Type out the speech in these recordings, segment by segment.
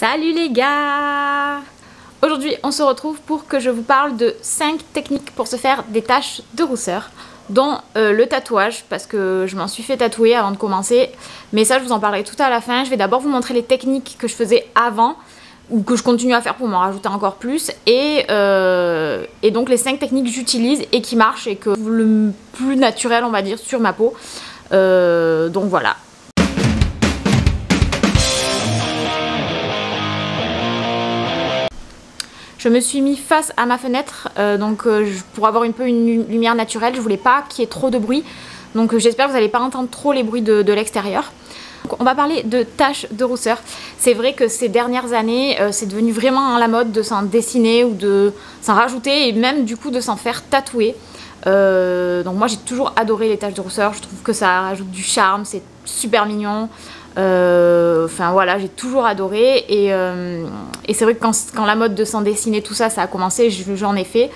Salut les gars! Aujourd'hui on se retrouve pour que je vous parle de 5 techniques pour se faire des taches de rousseur, dont le tatouage, parce que je m'en suis fait tatouer avant de commencer, mais ça je vous en parlerai tout à la fin. Je vais d'abord vous montrer les techniques que je faisais avant, ou que je continue à faire pour m'en rajouter encore plus, et donc les 5 techniques que j'utilise et qui marchent et que le plus naturel on va dire sur ma peau. Donc voilà. Je me suis mis face à ma fenêtre, pour avoir un peu une lumière naturelle. Je voulais pas qu'il y ait trop de bruit, donc j'espère que vous n'allez pas entendre trop les bruits de l'extérieur. On va parler de taches de rousseur. C'est vrai que ces dernières années, c'est devenu vraiment à la mode de s'en dessiner ou de s'en rajouter et même du coup de s'en faire tatouer. Donc moi j'ai toujours adoré les taches de rousseur, je trouve que ça rajoute du charme, c'est super mignon. Enfin voilà, j'ai toujours adoré et c'est vrai que quand la mode de s'en dessiner tout ça, ça a commencé, j'en ai fait.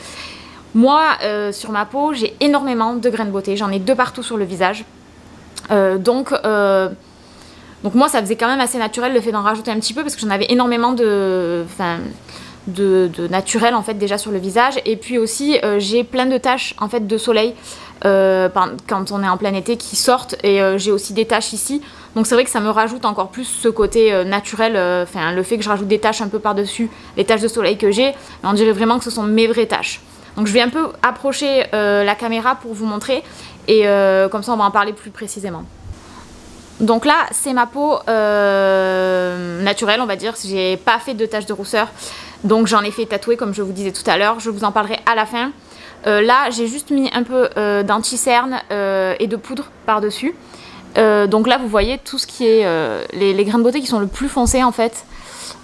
Moi sur ma peau j'ai énormément de grains de beauté, j'en ai 2 partout sur le visage. Donc moi ça faisait quand même assez naturel le fait d'en rajouter un petit peu parce que j'en avais énormément de naturel en fait déjà sur le visage, et puis aussi j'ai plein de taches en fait de soleil quand on est en plein été qui sortent, et j'ai aussi des taches ici, donc c'est vrai que ça me rajoute encore plus ce côté naturel, le fait que je rajoute des taches un peu par dessus les taches de soleil que j'ai, on dirait vraiment que ce sont mes vraies taches. Donc je vais un peu approcher la caméra pour vous montrer, et comme ça on va en parler plus précisément. Donc là c'est ma peau naturelle on va dire, j'ai pas fait de taches de rousseur, donc j'en ai fait tatouer comme je vous disais tout à l'heure, je vous en parlerai à la fin. Là j'ai juste mis un peu d'anti-cerne et de poudre par dessus, donc là vous voyez tout ce qui est les grains de beauté qui sont le plus foncés en fait,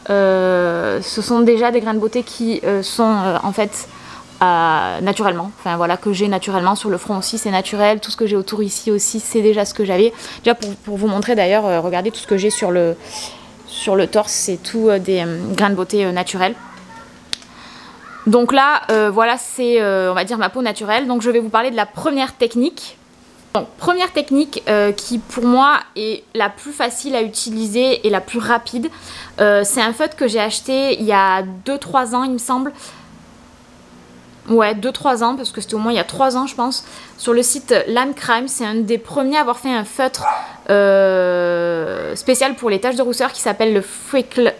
ce sont déjà des grains de beauté qui sont en fait naturellement, enfin voilà, que j'ai naturellement sur le front aussi, c'est naturel, tout ce que j'ai autour ici aussi c'est déjà ce que j'avais déjà. Pour vous montrer d'ailleurs, regardez tout ce que j'ai sur le torse, c'est tout des grains de beauté naturels. Donc là voilà, c'est on va dire ma peau naturelle. Donc je vais vous parler de la première technique. Donc première technique qui pour moi est la plus facile à utiliser et la plus rapide, c'est un feutre que j'ai acheté il y a 2-3 ans il me semble. Ouais, 2-3 ans, parce que c'était au moins il y a 3 ans je pense, sur le site Lime Crime. C'est un des premiers à avoir fait un feutre spécial pour les taches de rousseur qui s'appelle le Freckle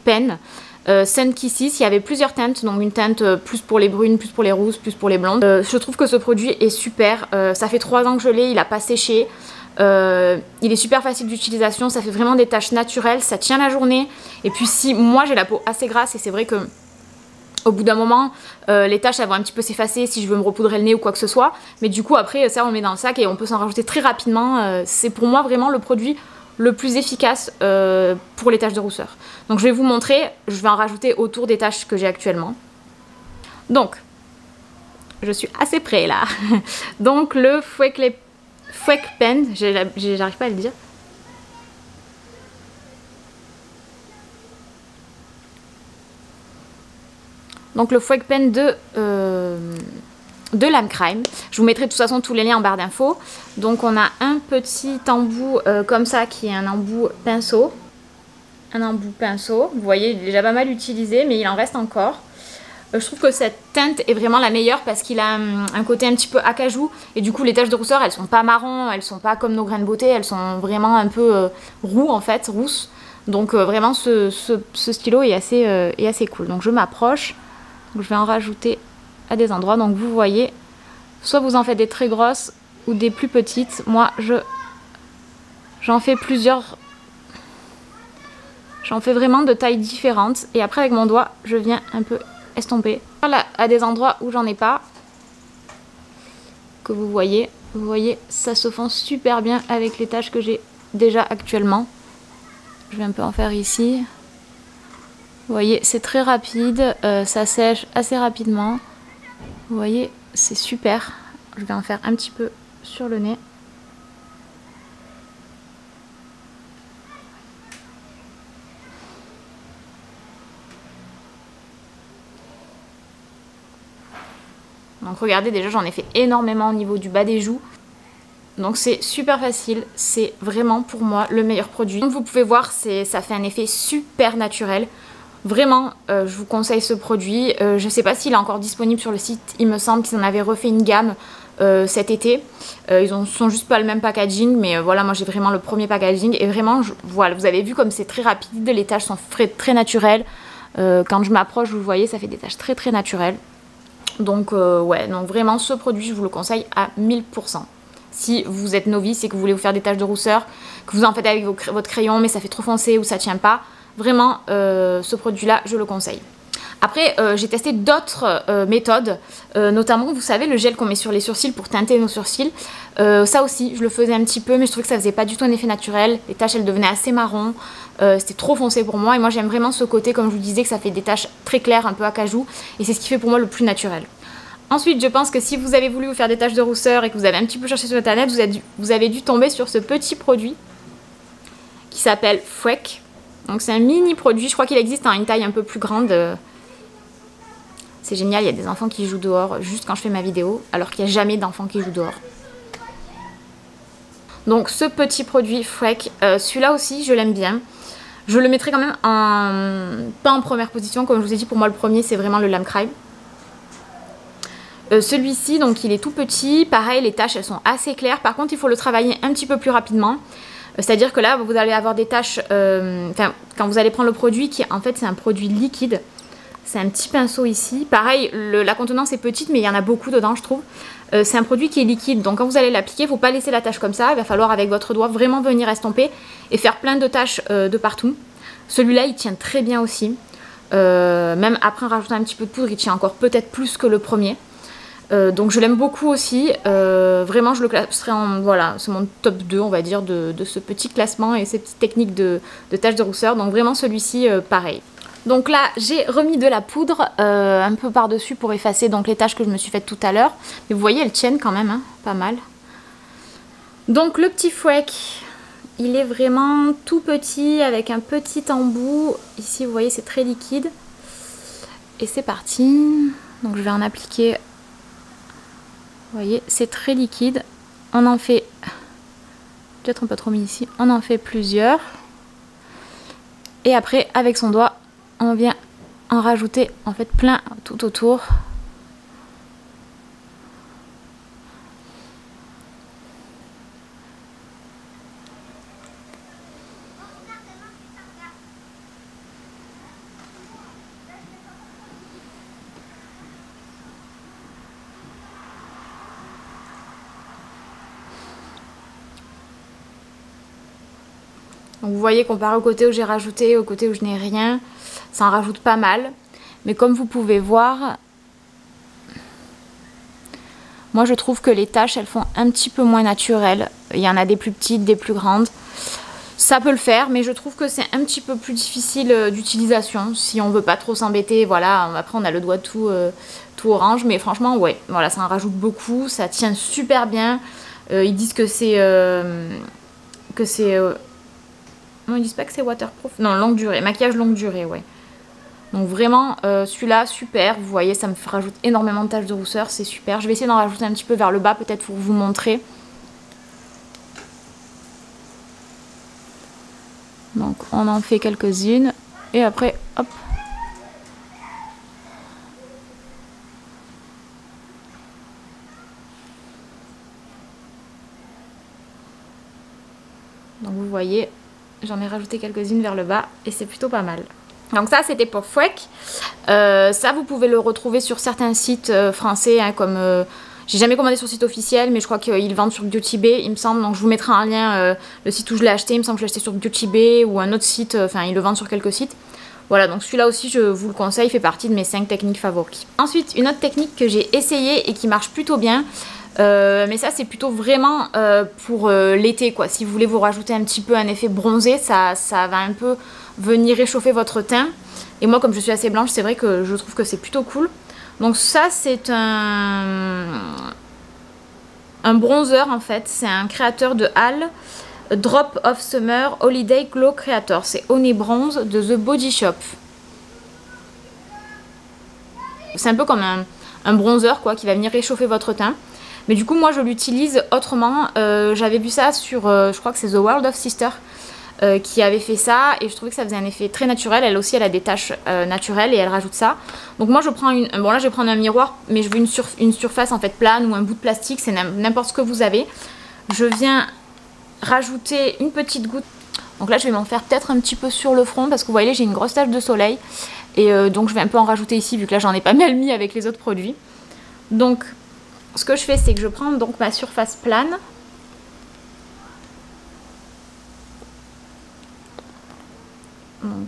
Pen Sun Kisses. Il y avait plusieurs teintes, donc une teinte plus pour les brunes, plus pour les rousses, plus pour les blondes. Je trouve que ce produit est super, ça fait 3 ans que je l'ai, il n'a pas séché. Il est super facile d'utilisation, ça fait vraiment des taches naturelles, ça tient la journée. Et puis si moi j'ai la peau assez grasse, et c'est vrai que au bout d'un moment, les taches elles vont un petit peu s'effacer si je veux me repoudrer le nez ou quoi que ce soit. Mais du coup après ça on le met dans le sac et on peut s'en rajouter très rapidement. C'est pour moi vraiment le produit le plus efficace pour les taches de rousseur. Donc je vais vous montrer, je vais en rajouter autour des taches que j'ai actuellement. Donc, je suis assez près là. Donc le Freckle Pen, j'arrive pas à le dire. Donc le Freckle Pen de Lime Crime. Je vous mettrai de toute façon tous les liens en barre d'infos. Donc on a un petit embout comme ça qui est un embout pinceau. Un embout pinceau. Vous voyez, il est déjà pas mal utilisé, mais il en reste encore. Je trouve que cette teinte est vraiment la meilleure parce qu'il a un côté un petit peu acajou. Et du coup les taches de rousseur elles sont pas marron, elles sont pas comme nos grains de beauté, elles sont vraiment un peu roux en fait, rousses. Donc vraiment ce stylo est assez cool. Donc je m'approche. Je vais en rajouter à des endroits, donc vous voyez, soit vous en faites des très grosses ou des plus petites. Moi j'en fais plusieurs, j'en fais vraiment de tailles différentes, et après avec mon doigt je viens un peu estomper là, à des endroits où j'en ai pas, que vous voyez ça se fond super bien avec les taches que j'ai déjà actuellement. Je vais un peu en faire ici. Vous voyez, c'est très rapide, ça sèche assez rapidement. Vous voyez, c'est super. Je vais en faire un petit peu sur le nez. Donc regardez, déjà j'en ai fait énormément au niveau du bas des joues. Donc c'est super facile, c'est vraiment pour moi le meilleur produit. Comme vous pouvez voir, ça fait un effet super naturel. Vraiment, je vous conseille ce produit. Je ne sais pas s'il est encore disponible sur le site. Il me semble qu'ils en avaient refait une gamme cet été. Ils sont juste pas le même packaging, mais voilà, moi j'ai vraiment le premier packaging. Et vraiment, voilà, vous avez vu comme c'est très rapide, les taches sont très naturelles. Quand je m'approche, vous voyez, ça fait des taches très naturelles. Donc ouais, donc vraiment ce produit, je vous le conseille à 1000%. Si vous êtes novice et que vous voulez vous faire des taches de rousseur, que vous en faites avec votre crayon mais ça fait trop foncé ou ça tient pas, vraiment ce produit là je le conseille. Après j'ai testé d'autres méthodes, notamment vous savez le gel qu'on met sur les sourcils pour teinter nos sourcils, ça aussi je le faisais un petit peu mais je trouvais que ça faisait pas du tout un effet naturel, les taches elles devenaient assez marron, c'était trop foncé pour moi et moi j'aime vraiment ce côté comme je vous disais que ça fait des taches très claires un peu acajou et c'est ce qui fait pour moi le plus naturel. Ensuite, je pense que si vous avez voulu vous faire des taches de rousseur et que vous avez un petit peu cherché sur internet, vous avez dû tomber sur ce petit produit qui s'appelle Freck. Donc c'est un mini produit, je crois qu'il existe en une taille un peu plus grande. C'est génial, il y a des enfants qui jouent dehors juste quand je fais ma vidéo, alors qu'il n'y a jamais d'enfants qui jouent dehors. Donc ce petit produit Freck, celui-là aussi je l'aime bien. Je le mettrai quand même pas en première position, comme je vous ai dit, pour moi le premier c'est vraiment le Lime Crime. Celui-ci, donc il est tout petit, pareil les taches elles sont assez claires, par contre il faut le travailler un petit peu plus rapidement, c'est-à-dire que là vous allez avoir des taches, quand vous allez prendre le produit qui en fait c'est un produit liquide, c'est un petit pinceau ici, pareil la contenance est petite mais il y en a beaucoup dedans je trouve, c'est un produit qui est liquide donc quand vous allez l'appliquer il ne faut pas laisser la tache comme ça, il va falloir avec votre doigt vraiment venir estomper et faire plein de taches de partout. Celui-là il tient très bien aussi, même après en rajoutant un petit peu de poudre il tient encore peut-être plus que le premier. Donc je l'aime beaucoup aussi, vraiment je le classerai en, voilà, c'est mon top 2 on va dire de ce petit classement et ces petites techniques de taches de rousseur, donc vraiment celui-ci pareil. Donc là j'ai remis de la poudre un peu par dessus pour effacer donc les taches que je me suis faites tout à l'heure, mais vous voyez elles tiennent quand même, hein, pas mal. Donc le petit Freck, il est vraiment tout petit avec un petit embout, ici vous voyez c'est très liquide, et c'est parti, donc je vais en appliquer. Vous voyez, c'est très liquide. On en fait, peut-être un peu trop mis ici, on en fait plusieurs. Et après, avec son doigt, on vient en rajouter en fait plein tout autour. Donc vous voyez comparé au côté où j'ai rajouté, au côté où je n'ai rien, ça en rajoute pas mal. Mais comme vous pouvez voir, moi je trouve que les taches elles font un petit peu moins naturelles. Il y en a des plus petites, des plus grandes. Ça peut le faire, mais je trouve que c'est un petit peu plus difficile d'utilisation. Si on veut pas trop s'embêter, voilà, après on a le doigt tout orange. Mais franchement, ouais, voilà, ça en rajoute beaucoup, ça tient super bien. Ils disent que c'est... non, ils disent pas que c'est waterproof. Non, longue durée. Maquillage longue durée, ouais. Donc vraiment, celui-là, super. Vous voyez, ça me rajoute énormément de taches de rousseur. C'est super. Je vais essayer d'en rajouter un petit peu vers le bas, peut-être pour vous montrer. Donc, on en fait quelques-unes. Et après, hop. Donc, vous voyez... J'en ai rajouté quelques-unes vers le bas et c'est plutôt pas mal. Donc ça c'était pour Freck. Ça vous pouvez le retrouver sur certains sites français hein, comme... j'ai jamais commandé sur site officiel mais je crois qu'ils vendent sur Beauty Bay il me semble. Donc je vous mettrai en lien le site où je l'ai acheté. Il me semble que je l'ai acheté sur Beauty Bay ou un autre site. Enfin ils le vendent sur quelques sites. Voilà donc celui-là aussi je vous le conseille. Il fait partie de mes 5 techniques favorites. Ensuite une autre technique que j'ai essayée et qui marche plutôt bien. Mais ça c'est plutôt vraiment pour l'été quoi. Si vous voulez vous rajouter un petit peu un effet bronzé, ça va un peu venir réchauffer votre teint. Et moi comme je suis assez blanche, c'est vrai que je trouve que c'est plutôt cool. Donc ça c'est un bronzer en fait. C'est un créateur de Hall, Drop of Summer Holiday Glow Creator. C'est Honey Bronze de The Body Shop. C'est un peu comme un bronzer quoi qui va venir réchauffer votre teint. Mais du coup moi je l'utilise autrement. J'avais vu ça sur, je crois que c'est The World of Sister qui avait fait ça, et je trouvais que ça faisait un effet très naturel. Elle aussi elle a des taches naturelles et elle rajoute ça. Donc moi je prends une, bon là je vais prendre un miroir, mais je veux une surface en fait plane ou un bout de plastique, c'est n'importe ce que vous avez. Je viens rajouter une petite goutte. Donc là je vais m'en faire peut-être un petit peu sur le front parce que vous voyez j'ai une grosse tache de soleil, et donc je vais un peu en rajouter ici vu que là j'en ai pas mal mis avec les autres produits. Donc ce que je fais c'est que je prends donc ma surface plane. Donc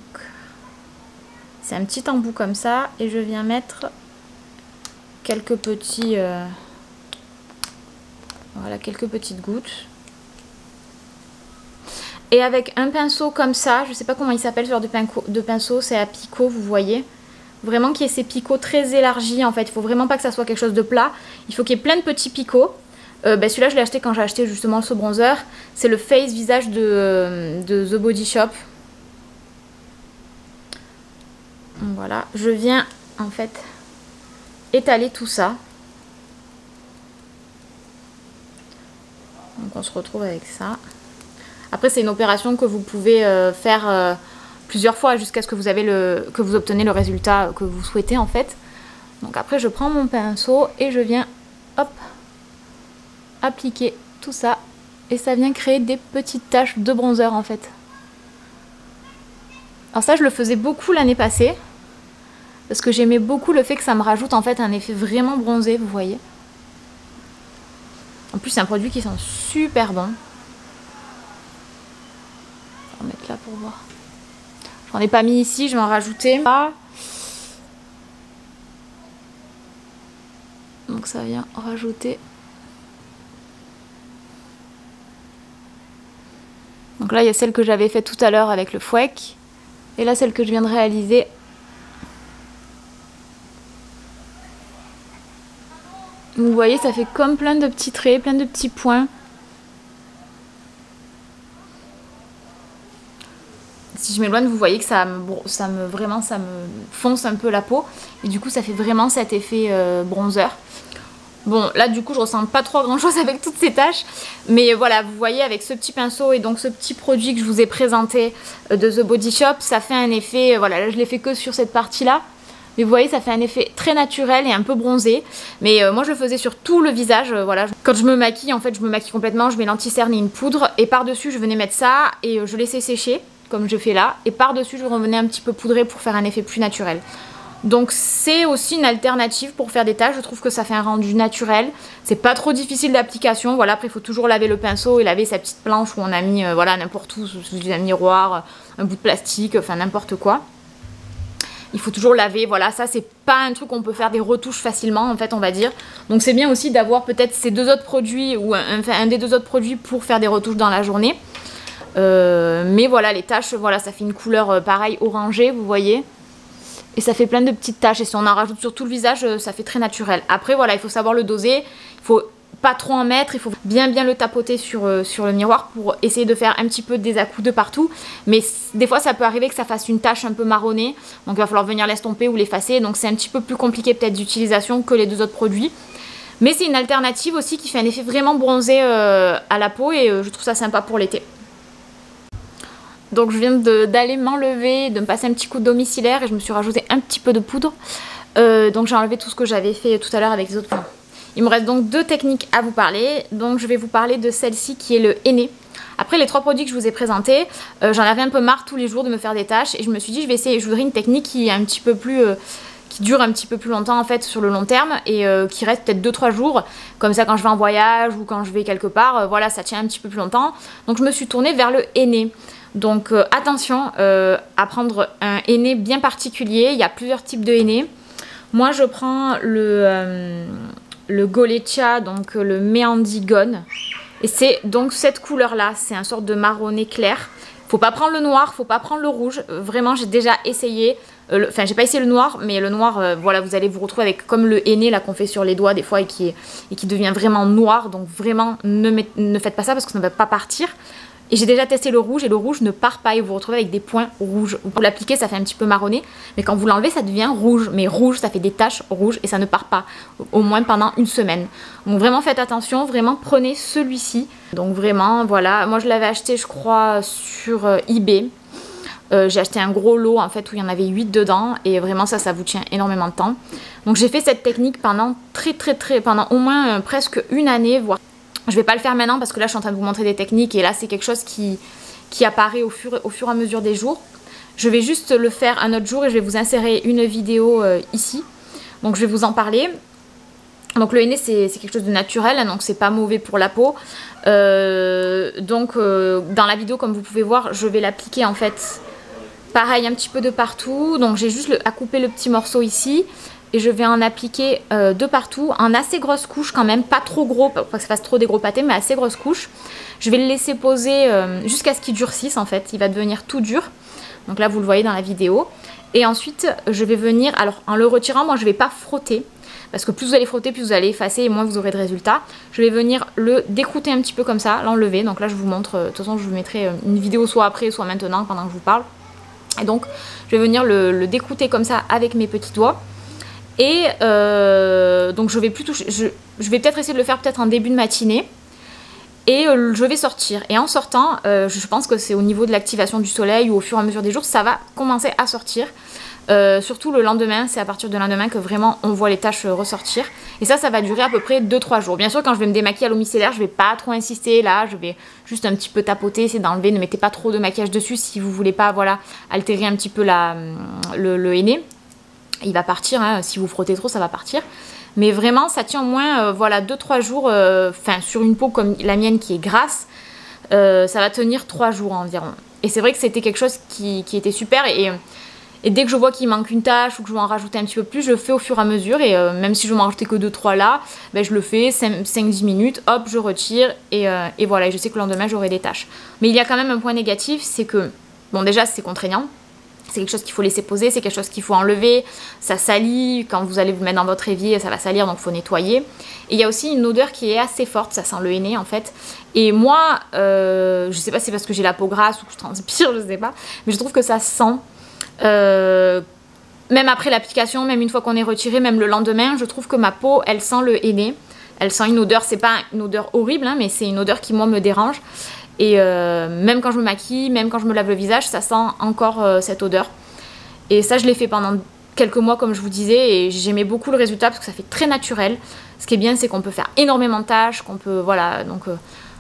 c'est un petit embout comme ça, et je viens mettre quelques petits voilà, quelques petites gouttes. Et avec un pinceau comme ça, je sais pas comment il s'appelle ce genre de pinceau, c'est à picot, vous voyez. Vraiment qu'il y ait ces picots très élargis en fait, il faut vraiment pas que ça soit quelque chose de plat. Il faut qu'il y ait plein de petits picots. Celui-là je l'ai acheté quand j'ai acheté justement ce bronzer. C'est le Face Visage de The Body Shop. Voilà, je viens en fait étaler tout ça. Donc on se retrouve avec ça. Après c'est une opération que vous pouvez faire plusieurs fois jusqu'à ce que vous obtenez le résultat que vous souhaitez en fait. Donc après je prends mon pinceau et je viens hop appliquer tout ça, et ça vient créer des petites taches de bronzer en fait. Alors ça je le faisais beaucoup l'année passée parce que j'aimais beaucoup le fait que ça me rajoute en fait un effet vraiment bronzé, vous voyez. En plus c'est un produit qui sent super bon. Je vais en mettre là pour voir. J'en ai pas mis ici, je vais en rajouter. Donc ça vient rajouter. Donc là il y a celle que j'avais faite tout à l'heure avec le fouet. Et là celle que je viens de réaliser. Vous voyez, ça fait comme plein de petits traits, plein de petits points. Si je m'éloigne, vous voyez que ça me fonce un peu la peau. Et du coup, ça fait vraiment cet effet bronzer. Bon, là, du coup, je ressens pas trop grand chose avec toutes ces taches. Mais voilà, vous voyez, avec ce petit pinceau et donc ce petit produit que je vous ai présenté de The Body Shop, ça fait un effet, voilà, là, je l'ai fait que sur cette partie-là. Mais vous voyez, ça fait un effet très naturel et un peu bronzé. Mais moi, je le faisais sur tout le visage. Voilà. Quand je me maquille, en fait, je me maquille complètement. Je mets l'anti-cerne et une poudre. Et par-dessus, je venais mettre ça et je laissais sécher, comme je fais là. Et par-dessus, je revenais un petit peu poudrer pour faire un effet plus naturel. Donc, c'est aussi une alternative pour faire des taches. Je trouve que ça fait un rendu naturel. C'est pas trop difficile d'application. Voilà, après, il faut toujours laver le pinceau et laver sa petite planche où on a mis, voilà, n'importe où, sous un miroir, un bout de plastique, enfin, n'importe quoi. Il faut toujours laver, voilà, ça c'est pas un truc qu'on peut faire des retouches facilement en fait, on va dire. Donc c'est bien aussi d'avoir peut-être ces deux autres produits ou un des deux autres produits pour faire des retouches dans la journée. Mais voilà, les taches, voilà, ça fait une couleur pareil orangée, vous voyez. Et ça fait plein de petites taches, et si on en rajoute sur tout le visage, ça fait très naturel. Après voilà, il faut savoir le doser, il faut pas trop en mettre, il faut bien le tapoter sur le miroir pour essayer de faire un petit peu des à-coups de partout. Mais des fois ça peut arriver que ça fasse une tache un peu marronnée, donc il va falloir venir l'estomper ou l'effacer, donc c'est un petit peu plus compliqué peut-être d'utilisation que les deux autres produits. Mais c'est une alternative aussi qui fait un effet vraiment bronzé à la peau, et je trouve ça sympa pour l'été. Donc je viens d'aller m'enlever, de me passer un petit coup d'eau micellaire, et je me suis rajouté un petit peu de poudre. Donc j'ai enlevé tout ce que j'avais fait tout à l'heure avec les autres points. Il me reste donc deux techniques à vous parler. Donc je vais vous parler de celle-ci qui est le henné. Après les trois produits que je vous ai présentés, j'en avais un peu marre tous les jours de me faire des taches, et je me suis dit je voudrais une technique qui est un petit peu plus qui dure un petit peu plus longtemps en fait sur le long terme, et qui reste peut-être 2-3 jours, comme ça quand je vais en voyage ou quand je vais quelque part, voilà, ça tient un petit peu plus longtemps. Donc je me suis tournée vers le henné. Donc attention à prendre un henné bien particulier, il y a plusieurs types de henné. Moi je prends le Golecha, donc le Meandigone, et c'est donc cette couleur là, c'est un sorte de marronné clair. Faut pas prendre le noir, faut pas prendre le rouge, vraiment j'ai déjà essayé, enfin j'ai pas essayé le noir, mais le noir, voilà, vous allez vous retrouver avec comme le henné là qu'on fait sur les doigts des fois et qui devient vraiment noir, donc vraiment ne faites pas ça parce que ça ne va pas partir. Et j'ai déjà testé le rouge et le rouge ne part pas et vous vous retrouvez avec des points rouges. Vous l'appliquez, ça fait un petit peu marronné, mais quand vous l'enlevez, ça devient rouge. Mais rouge, ça fait des taches rouges et ça ne part pas, au moins pendant une semaine. Donc vraiment faites attention, vraiment prenez celui-ci. Donc vraiment, voilà, moi je l'avais acheté, je crois, sur eBay. J'ai acheté un gros lot en fait où il y en avait 8 dedans et vraiment ça vous tient énormément de temps. Donc j'ai fait cette technique pendant pendant au moins presque une année, voire. Je vais pas le faire maintenant parce que là je suis en train de vous montrer des techniques et là c'est quelque chose qui apparaît au fur et à mesure des jours. Je vais juste le faire un autre jour et je vais vous insérer une vidéo ici. Donc je vais vous en parler. Donc le henné c'est quelque chose de naturel, hein, donc c'est pas mauvais pour la peau. Dans la vidéo comme vous pouvez voir je vais l'appliquer en fait pareil un petit peu de partout. Donc j'ai juste à couper le petit morceau ici. Et je vais en appliquer de partout, en assez grosse couche quand même, pas trop gros, pas que ça fasse trop des gros pâtés, mais assez grosse couche. Je vais le laisser poser jusqu'à ce qu'il durcisse en fait, il va devenir tout dur. Donc là vous le voyez dans la vidéo. Et ensuite je vais venir, alors en le retirant, moi je vais pas frotter, parce que plus vous allez frotter, plus vous allez effacer et moins vous aurez de résultats. Je vais venir le décrouter un petit peu comme ça, l'enlever. Donc là je vous montre, de toute façon je vous mettrai une vidéo soit après, soit maintenant pendant que je vous parle. Et donc je vais venir le décrouter comme ça avec mes petits doigts. Et donc je vais plus toucher, je vais peut-être essayer de le faire peut-être en début de matinée. Et je vais sortir. Et en sortant, je pense que c'est au niveau de l'activation du soleil ou au fur et à mesure des jours, ça va commencer à sortir. Surtout le lendemain, c'est à partir de lendemain que vraiment on voit les taches ressortir. Et ça va durer à peu près 2-3 jours. Bien sûr, quand je vais me démaquiller à l'eau micellaire, je vais pas trop insister. Là, je vais juste un petit peu tapoter, essayer d'enlever. Ne mettez pas trop de maquillage dessus si vous voulez pas, voilà, altérer un petit peu le henné. Il va partir, hein, si vous frottez trop, ça va partir. Mais vraiment, ça tient au moins voilà, 2-3 jours. Sur une peau comme la mienne qui est grasse, ça va tenir 3 jours environ. Et c'est vrai que c'était quelque chose qui était super. Et dès que je vois qu'il manque une tache ou que je veux en rajouter un petit peu plus, je le fais au fur et à mesure. Et même si je veux m'en rajouter que 2-3 là, ben, je le fais 5-10 minutes, hop, je retire. Et voilà, et je sais que le lendemain, j'aurai des taches. Mais il y a quand même un point négatif, c'est que, bon déjà, c'est contraignant. C'est quelque chose qu'il faut laisser poser, c'est quelque chose qu'il faut enlever, ça salit, quand vous allez vous mettre dans votre évier, ça va salir, donc il faut nettoyer. Et il y a aussi une odeur qui est assez forte, ça sent le henné en fait. Et moi, je sais pas si c'est parce que j'ai la peau grasse ou que je transpire, je sais pas, mais je trouve que ça sent, même après l'application, même une fois qu'on est retiré, même le lendemain, je trouve que ma peau, elle sent le henné. Elle sent une odeur, c'est pas une odeur horrible, hein, mais c'est une odeur qui moi me dérange. Et même quand je me maquille, même quand je me lave le visage, ça sent encore cette odeur. Et ça, je l'ai fait pendant quelques mois, comme je vous disais, et j'aimais beaucoup le résultat parce que ça fait très naturel. Ce qui est bien, c'est qu'on peut faire énormément de tâches, qu'on peut, voilà, donc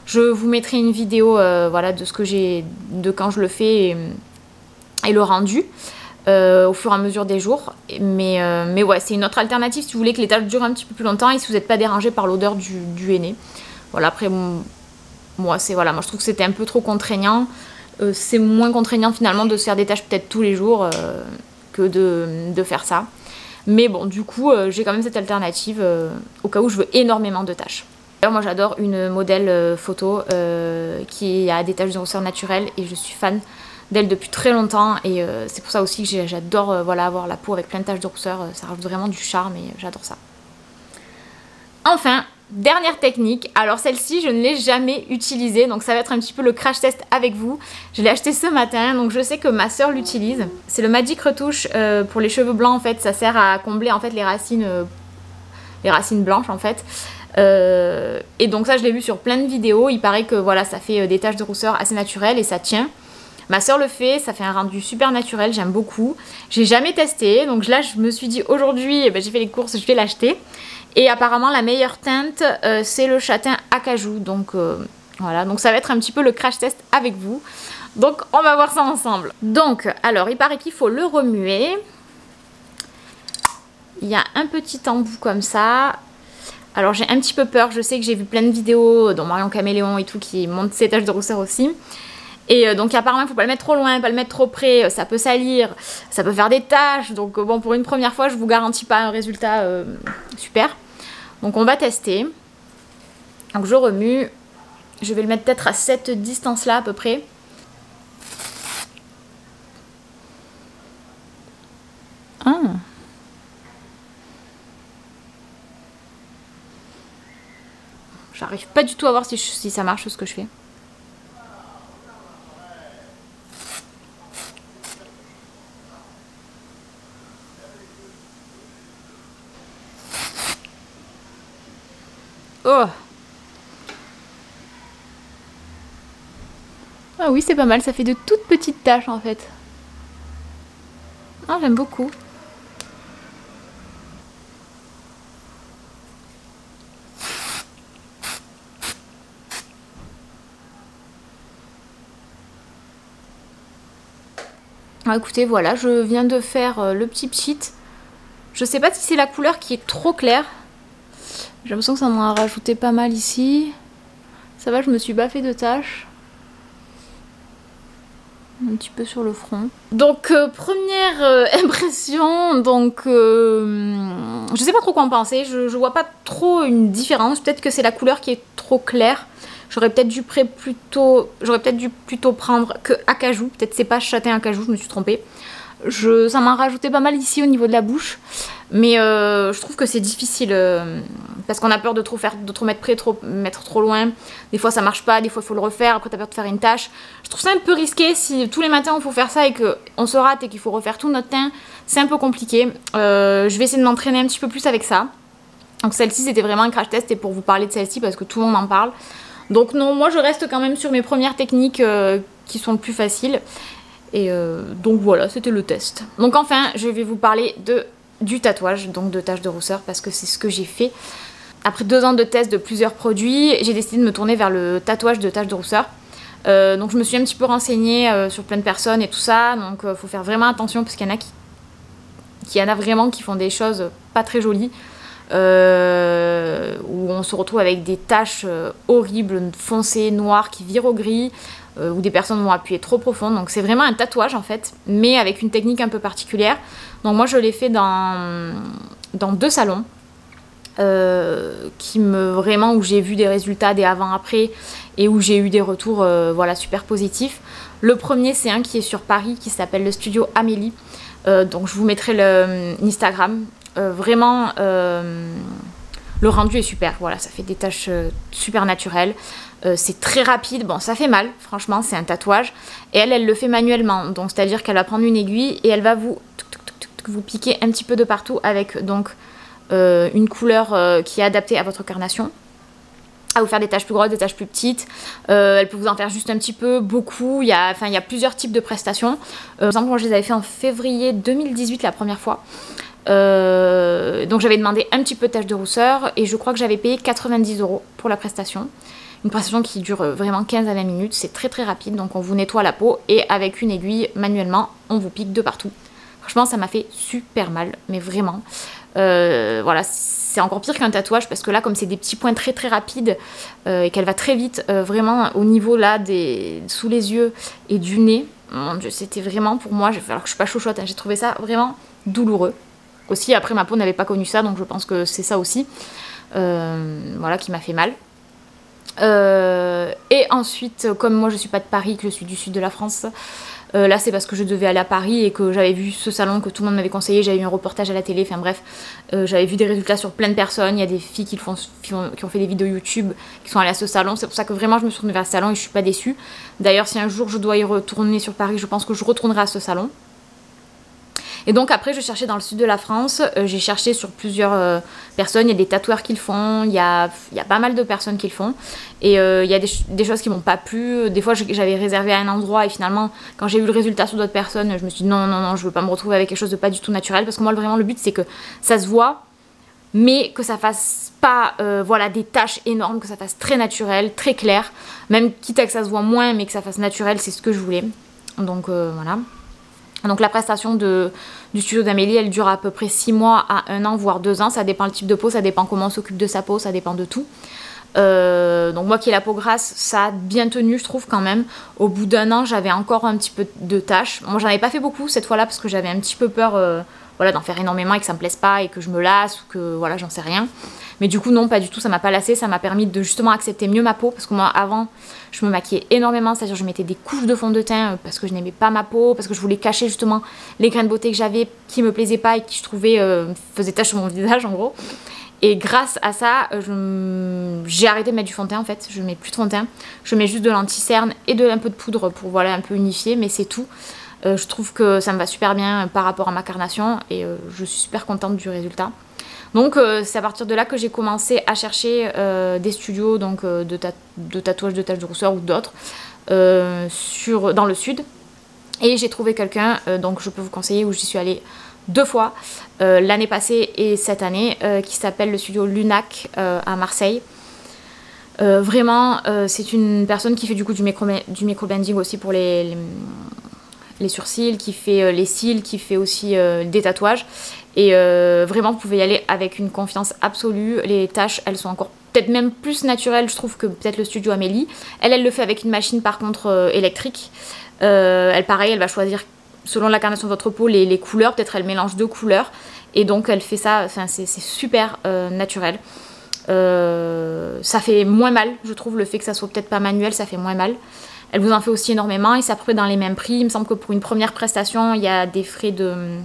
je vous mettrai une vidéo, voilà, de ce que j'ai, de quand je le fais et le rendu. Au fur et à mesure des jours. Mais ouais, c'est une autre alternative si vous voulez que les tâches durent un petit peu plus longtemps et si vous n'êtes pas dérangé par l'odeur du henné. Voilà, après... Moi, moi je trouve que c'était un peu trop contraignant. C'est moins contraignant finalement de se faire des tâches peut-être tous les jours que de faire ça. Mais bon, du coup, j'ai quand même cette alternative au cas où je veux énormément de tâches. D'ailleurs, moi j'adore une modèle photo qui a des taches de rousseur naturelles et je suis fan d'elle depuis très longtemps. Et c'est pour ça aussi que j'adore voilà, avoir la peau avec plein de taches de rousseur. Ça rajoute vraiment du charme et j'adore ça. Enfin, dernière technique, alors celle-ci je ne l'ai jamais utilisée, donc ça va être un petit peu le crash test avec vous. Je l'ai acheté ce matin, donc je sais que ma soeur l'utilise. C'est le Magic Retouche pour les cheveux blancs en fait, ça sert à combler en fait les racines blanches en fait. Et donc ça je l'ai vu sur plein de vidéos, il paraît que voilà ça fait des taches de rousseur assez naturelles et ça tient. Ma soeur le fait, ça fait un rendu super naturel, j'aime beaucoup. J'ai jamais testé, donc là je me suis dit aujourd'hui, eh ben, j'ai fait les courses, je vais l'acheter. Et apparemment la meilleure teinte c'est le châtain acajou, donc voilà, donc ça va être un petit peu le crash test avec vous. Donc on va voir ça ensemble. Donc alors il paraît qu'il faut le remuer. Il y a un petit embout comme ça. Alors j'ai un petit peu peur, je sais que j'ai vu plein de vidéos dont Marion Caméléon et tout qui montrent ses taches de rousseur aussi. Et donc apparemment il ne faut pas le mettre trop loin, pas le mettre trop près, ça peut salir, ça peut faire des taches. Donc bon, pour une première fois je vous garantis pas un résultat super. Donc on va tester. Donc je remue, je vais le mettre peut-être à cette distance là à peu près. Ah. J'arrive pas du tout à voir si ça marche ce que je fais. Oh. Ah oui, c'est pas mal, ça fait de toutes petites taches en fait. Ah, j'aime beaucoup. Ah, écoutez, voilà, je viens de faire le petit pchit. Je sais pas si c'est la couleur qui est trop claire. J'ai l'impression que ça en a rajouté pas mal ici. Ça va, je me suis pas fait de taches. Un petit peu sur le front. Donc première impression, donc je sais pas trop quoi en penser, je vois pas trop une différence, peut-être que c'est la couleur qui est trop claire. J'aurais peut-être dû plutôt prendre que acajou, peut-être c'est pas châtain acajou, je me suis trompée. Ça m'a rajouté pas mal ici au niveau de la bouche, mais je trouve que c'est difficile parce qu'on a peur de trop mettre près, mettre trop loin. Des fois ça marche pas, des fois il faut le refaire, après t'as peur de faire une tache. Je trouve ça un peu risqué si tous les matins il faut faire ça et qu'on se rate et qu'il faut refaire tout notre teint, c'est un peu compliqué. Je vais essayer de m'entraîner un petit peu plus avec ça. Donc celle-ci c'était vraiment un crash test et pour vous parler de celle-ci parce que tout le monde en parle. Donc non, moi je reste quand même sur mes premières techniques qui sont le plus faciles. Et donc voilà, c'était le test. Donc enfin, je vais vous parler du tatouage, donc de taches de rousseur, parce que c'est ce que j'ai fait. Après 2 ans de test de plusieurs produits, j'ai décidé de me tourner vers le tatouage de taches de rousseur. Donc je me suis un petit peu renseignée sur plein de personnes et tout ça, donc faut faire vraiment attention parce qu'il y en a vraiment qui font des choses pas très jolies. Où on se retrouve avec des taches horribles, foncées, noires, qui virent au gris, où des personnes vont appuyer trop profond. Donc c'est vraiment un tatouage en fait, mais avec une technique un peu particulière. Donc moi je l'ai fait dans 2 salons, où j'ai vu des résultats des avant-après et où j'ai eu des retours voilà, super positifs. Le premier c'est un qui est sur Paris qui s'appelle le studio Amélie. Donc je vous mettrai l'Instagram. Vraiment le rendu est super, voilà, ça fait des taches super naturelles, c'est très rapide, bon ça fait mal, franchement c'est un tatouage, et elle le fait manuellement, donc c'est à dire qu'elle va prendre une aiguille et elle va vous piquer un petit peu de partout avec donc une couleur qui est adaptée à votre carnation, à vous faire des taches plus grosses, des taches plus petites. Elle peut vous en faire juste un petit peu, beaucoup. Il y a plusieurs types de prestations. Par exemple, moi je les avais fait en février 2018 la première fois. Donc j'avais demandé un petit peu de taches de rousseur et je crois que j'avais payé 90 € pour la prestation. Une prestation qui dure vraiment 15 à 20 minutes, c'est très très rapide, donc on vous nettoie la peau et avec une aiguille manuellement on vous pique de partout. Franchement ça m'a fait super mal, mais vraiment. Voilà, c'est encore pire qu'un tatouage parce que là comme c'est des petits points très très rapides et qu'elle va très vite, vraiment au niveau là sous les yeux et du nez, mon dieu c'était vraiment pour moi, alors que je suis pas chauchotte, hein, j'ai trouvé ça vraiment douloureux. Aussi après ma peau n'avait pas connu ça, donc je pense que c'est ça aussi voilà, qui m'a fait mal. Et ensuite comme moi je suis pas de Paris, que je suis du sud de la France, là c'est parce que je devais aller à Paris et que j'avais vu ce salon que tout le monde m'avait conseillé, j'avais eu un reportage à la télé, enfin bref, j'avais vu des résultats sur plein de personnes, il y a des filles qui ont fait des vidéos YouTube, qui sont allées à ce salon, c'est pour ça que vraiment je me suis tournée vers ce salon et je suis pas déçue. D'ailleurs si un jour je dois y retourner sur Paris, je pense que je retournerai à ce salon. Et donc après je cherchais dans le sud de la France, j'ai cherché sur plusieurs personnes, il y a des tatoueurs qui le font, il y a pas mal de personnes qui le font. Et il y a des choses qui m'ont pas plu, des fois j'avais réservé à un endroit et finalement quand j'ai eu le résultat sur d'autres personnes, je me suis dit non, je veux pas me retrouver avec quelque chose de pas du tout naturel. Parce que moi vraiment le but c'est que ça se voit, mais que ça fasse pas voilà, des taches énormes, que ça fasse très naturel, très clair. Même quitte à que ça se voit moins mais que ça fasse naturel, c'est ce que je voulais. Donc voilà. Donc la prestation du studio d'Amélie, elle dure à peu près 6 mois à 1 an, voire 2 ans. Ça dépend le type de peau, ça dépend comment on s'occupe de sa peau, ça dépend de tout. Donc moi qui ai la peau grasse, ça a bien tenu je trouve quand même. Au bout d'1 an, j'avais encore un petit peu de taches. Moi j'en avais pas fait beaucoup cette fois-là parce que j'avais un petit peu peur voilà, d'en faire énormément et que ça me plaise pas et que je me lasse ou que voilà, j'en sais rien. Mais du coup non, pas du tout, ça m'a pas lassé, ça m'a permis de justement accepter mieux ma peau parce que moi avant je me maquillais énormément, c'est-à-dire je mettais des couches de fond de teint parce que je n'aimais pas ma peau, parce que je voulais cacher justement les grains de beauté que j'avais qui me plaisaient pas et qui je trouvais faisaient tache sur mon visage en gros. Et grâce à ça, j'ai arrêté de mettre du fond de teint en fait, je mets plus de fond de teint, je mets juste de l'anti-cerne et un peu de poudre pour voilà, un peu unifier, mais c'est tout. Je trouve que ça me va super bien par rapport à ma carnation et je suis super contente du résultat. Donc c'est à partir de là que j'ai commencé à chercher des studios donc, de tatouage de taches de rousseur ou d'autres dans le sud. Et j'ai trouvé quelqu'un, donc je peux vous conseiller, où j'y suis allée 2 fois, l'année passée et cette année, qui s'appelle le studio Lunac à Marseille. Vraiment, c'est une personne qui fait du coup du microblading aussi pour les sourcils, qui fait les cils, qui fait aussi des tatouages. Et vraiment, vous pouvez y aller avec une confiance absolue. Les tâches, elles sont encore peut-être même plus naturelles, je trouve, que peut-être le studio Amélie. Elle le fait avec une machine par contre électrique. Pareil, elle va choisir selon la carnation de votre peau les couleurs. Peut-être elle mélange 2 couleurs. Et donc elle fait ça, c'est super naturel. Ça fait moins mal, je trouve, le fait que ça soit peut-être pas manuel, ça fait moins mal. Elle vous en fait aussi énormément et c'est à peu près dans les mêmes prix. Il me semble que pour une première prestation, il y a des frais de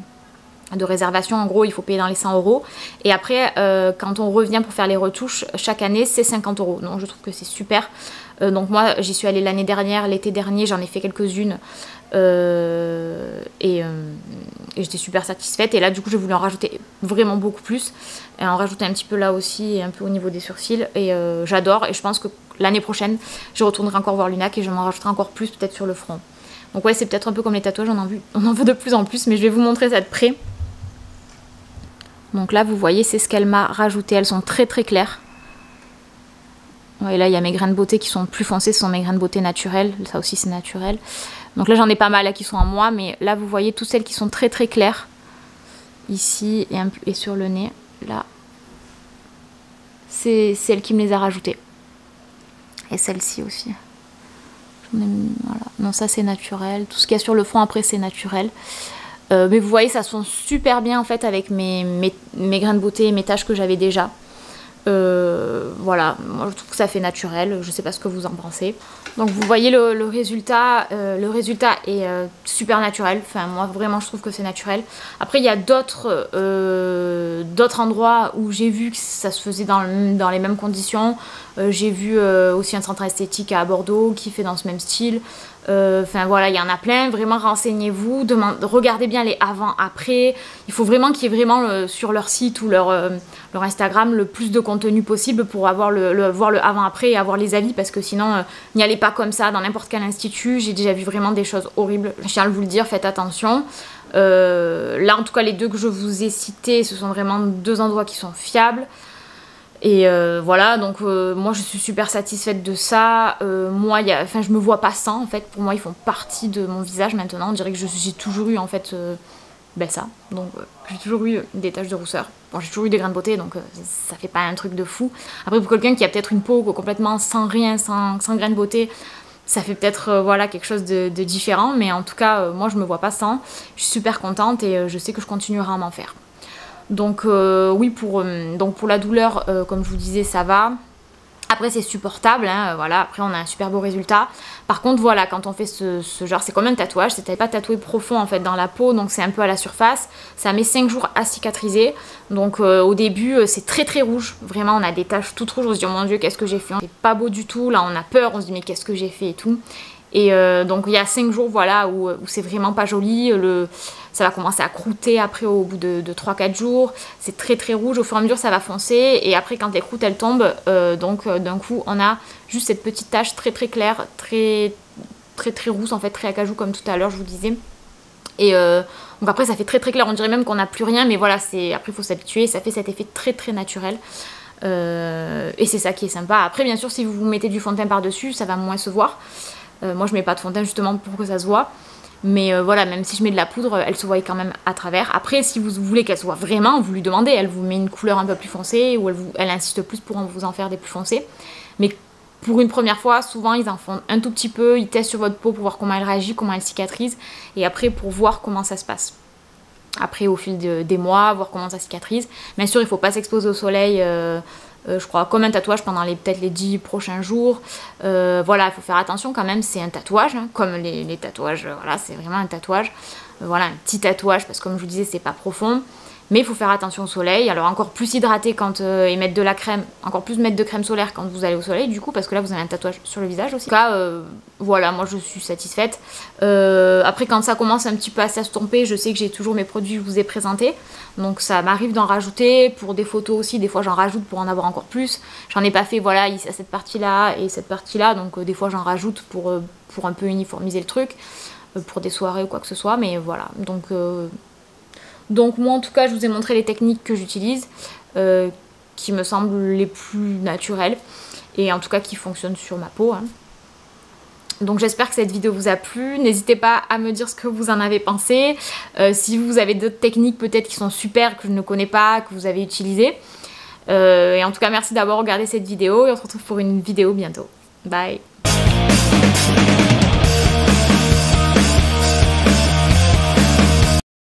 réservation. En gros, il faut payer dans les 100 €. Et après, quand on revient pour faire les retouches, chaque année, c'est 50 €. Donc je trouve que c'est super. Donc moi, j'y suis allée l'année dernière, l'été dernier, j'en ai fait quelques-unes. Et j'étais super satisfaite. Et là, du coup, j'ai voulu en rajouter vraiment beaucoup plus. Et en rajouter un petit peu là aussi, et un peu au niveau des sourcils. Et j'adore. Et je pense que l'année prochaine, je retournerai encore voir Lunac et je m'en rajouterai encore plus, peut-être sur le front. Donc ouais, c'est peut-être un peu comme les tatouages, on en veut de plus en plus. Mais je vais vous montrer ça de près. Donc là, vous voyez, c'est ce qu'elle m'a rajouté. Elles sont très très claires. Et là, il y a mes grains de beauté qui sont plus foncés. Ce sont mes grains de beauté naturels. Ça aussi, c'est naturel. Donc là, j'en ai pas mal là, qui sont en moi. Mais là, vous voyez toutes celles qui sont très très claires. Ici et sur le nez. Là. C'est elle qui me les a rajoutées. Et celle-ci aussi. Voilà. Non, ça, c'est naturel. Tout ce qu'il y a sur le front, après, c'est naturel. Mais vous voyez, ça se fond super bien en fait avec mes grains de beauté et mes taches que j'avais déjà. Voilà, moi je trouve que ça fait naturel, je sais pas ce que vous en pensez. Donc vous voyez le résultat est super naturel, enfin moi vraiment je trouve que c'est naturel. Après il y a d'autres endroits où j'ai vu que ça se faisait dans les mêmes conditions. J'ai vu aussi un centre esthétique à Bordeaux qui fait dans ce même style. Enfin voilà, il y en a plein, vraiment renseignez-vous, regardez bien les avant-après. Il faut vraiment qu'il y ait vraiment sur leur site ou leur Instagram le plus de contenu possible pour avoir voir le avant-après et avoir les avis, parce que sinon n'y allez pas comme ça dans n'importe quel institut. J'ai déjà vu vraiment des choses horribles, je tiens à vous le dire, faites attention. Là en tout cas les 2 que je vous ai cités, ce sont vraiment 2 endroits qui sont fiables. Et voilà, donc moi je suis super satisfaite de ça. Moi, je me vois pas sans en fait. Pour moi, ils font partie de mon visage maintenant. On dirait que j'ai toujours eu en fait ça. Donc j'ai toujours eu des taches de rousseur. Bon, j'ai toujours eu des grains de beauté, donc ça fait pas un truc de fou. Après, pour quelqu'un qui a peut-être une peau complètement sans rien, sans grains de beauté, ça fait peut-être voilà, quelque chose de différent. Mais en tout cas, moi je me vois pas sans. Je suis super contente et je sais que je continuerai à m'en faire. Donc oui, pour la douleur, comme je vous disais, ça va. Après c'est supportable, hein, voilà. Après on a un super beau résultat. Par contre voilà, quand on fait ce genre, c'est comme un tatouage, c'est pas tatoué profond en fait dans la peau, donc c'est un peu à la surface. Ça met 5 jours à cicatriser. Donc au début c'est très très rouge. Vraiment on a des taches toutes rouges, on se dit oh mon dieu qu'est-ce que j'ai fait. C'est pas beau du tout, là on a peur, on se dit mais qu'est-ce que j'ai fait et tout. Et donc il y a 5 jours voilà, où c'est vraiment pas joli. Ça va commencer à croûter après au bout de 3-4 jours. C'est très très rouge, au fur et à mesure ça va foncer. Et après quand les croûtes elles tombent, d'un coup on a juste cette petite tache très très claire, très très très rousse en fait, très acajou comme tout à l'heure je vous disais. Et donc après ça fait très très clair, on dirait même qu'on n'a plus rien. Mais voilà, après il faut s'habituer, ça fait cet effet très très naturel. Et c'est ça qui est sympa. Après bien sûr si vous mettez du fond de teint par dessus, ça va moins se voir. Moi je mets pas de fond de teint justement pour que ça se voit. Mais voilà, même si je mets de la poudre, elle se voit quand même à travers. Après, si vous voulez qu'elle se voit vraiment, vous lui demandez. Elle vous met une couleur un peu plus foncée ou elle insiste plus pour vous en faire des plus foncés. Mais pour une première fois, souvent, ils en font un tout petit peu. Ils testent sur votre peau pour voir comment elle réagit, comment elle cicatrise. Et après, pour voir comment ça se passe. Après, au fil des mois, voir comment ça cicatrise. Bien sûr, il ne faut pas s'exposer au soleil... je crois comme un tatouage pendant peut-être les 10 prochains jours. Voilà, il faut faire attention quand même, c'est un tatouage, hein, comme les tatouages, voilà, c'est vraiment un tatouage. voilà, un petit tatouage, parce que comme je vous disais, c'est pas profond. Mais il faut faire attention au soleil, alors encore plus hydrater quand, et mettre de la crème, encore plus mettre de crème solaire quand vous allez au soleil du coup, parce que là vous avez un tatouage sur le visage aussi. En tout cas, voilà, moi je suis satisfaite. Après quand ça commence un petit peu à s'estomper, je sais que j'ai toujours mes produits que je vous ai présentés, donc ça m'arrive d'en rajouter, pour des photos aussi, des fois j'en rajoute pour en avoir encore plus. J'en ai pas fait, voilà, à cette partie-là et cette partie-là, donc des fois j'en rajoute pour un peu uniformiser le truc, pour des soirées ou quoi que ce soit, mais voilà, donc moi en tout cas je vous ai montré les techniques que j'utilise, qui me semblent les plus naturelles et en tout cas qui fonctionnent sur ma peau. Hein. Donc j'espère que cette vidéo vous a plu, n'hésitez pas à me dire ce que vous en avez pensé, si vous avez d'autres techniques peut-être qui sont super, que je ne connais pas, que vous avez utilisées. Et en tout cas merci d'avoir regardé cette vidéo et on se retrouve pour une vidéo bientôt. Bye.